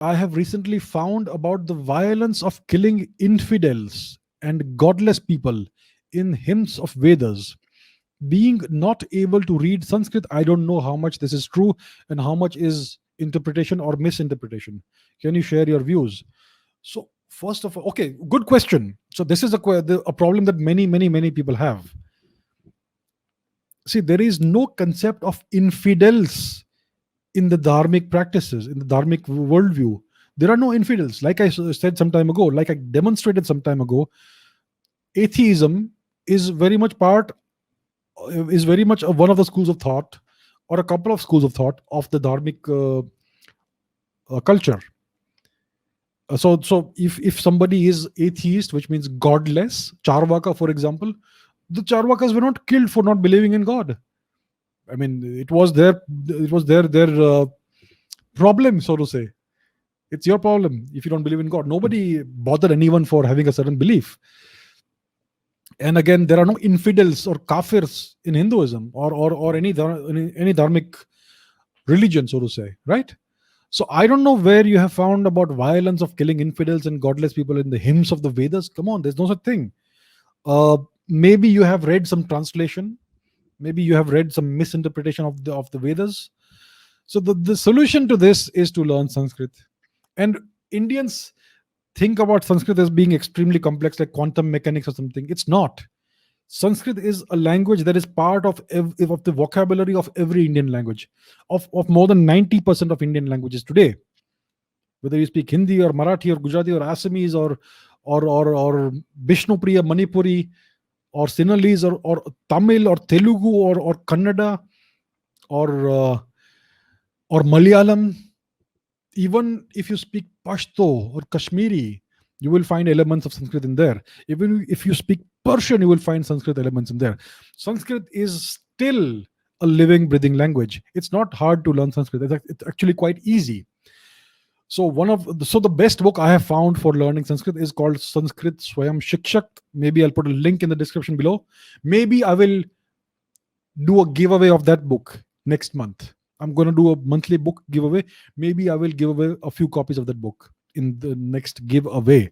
I have recently found about the violence of killing infidels and godless people in hymns of Vedas. Being not able to read Sanskrit, I don't know how much this is true and how much is interpretation or misinterpretation. Can you share your views? So, first of all, okay, good question. So, this is a problem that many people have. See, there is no concept of infidels in the dharmic practices, in the dharmic worldview. There are no infidels. Like I said some time ago, like I demonstrated some time ago, atheism is very much one of the schools of thought, or a couple of schools of thought of the dharmic culture. So if somebody is atheist, which means godless, Charvaka, for example, the Charvakas were not killed for not believing in God. I mean, it was their problem, so to say. It's your problem if you don't believe in God. Nobody bothered anyone for having a certain belief. And again, there are no infidels or kafirs in Hinduism or any dharmic religion, so to say, right? So I don't know where you have found about violence of killing infidels and godless people in the hymns of the Vedas. Come on, there's no such thing. Uh, Maybe you have read some translation. Maybe you have read some misinterpretation of the Vedas. So the solution to this is to learn Sanskrit. And Indians think about Sanskrit as being extremely complex, like quantum mechanics or something. It's not. Sanskrit is a language that is part of the vocabulary of every Indian language, of more than 90% of Indian languages today. Whether you speak Hindi or Marathi or Gujarati or Assamese or Bishnupriya, Manipuri, or Sinhalese or Tamil or Telugu or Kannada or Malayalam, even if you speak Pashto or Kashmiri, you will find elements of Sanskrit in there. Even if you speak Persian, you will find Sanskrit elements in there. Sanskrit is still a living, breathing language. It's not hard to learn Sanskrit. It's actually quite easy. So the best book I have found for learning Sanskrit is called Sanskrit Swayam Shikshak. Maybe I'll put a link in the description below. Maybe I will do a giveaway of that book next month. I'm going to do a monthly book giveaway. Maybe I will give away a few copies of that book in the next giveaway.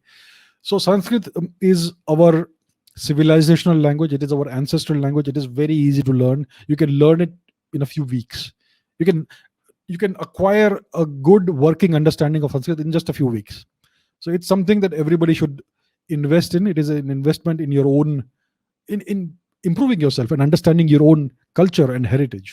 So Sanskrit is our civilizational language. It is our ancestral language. It is very easy to learn. You can learn it in a few weeks. You can acquire a good working understanding of Sanskrit in just a few weeks. So it's something that everybody should invest in. It is an investment in your own, in improving yourself and understanding your own culture and heritage.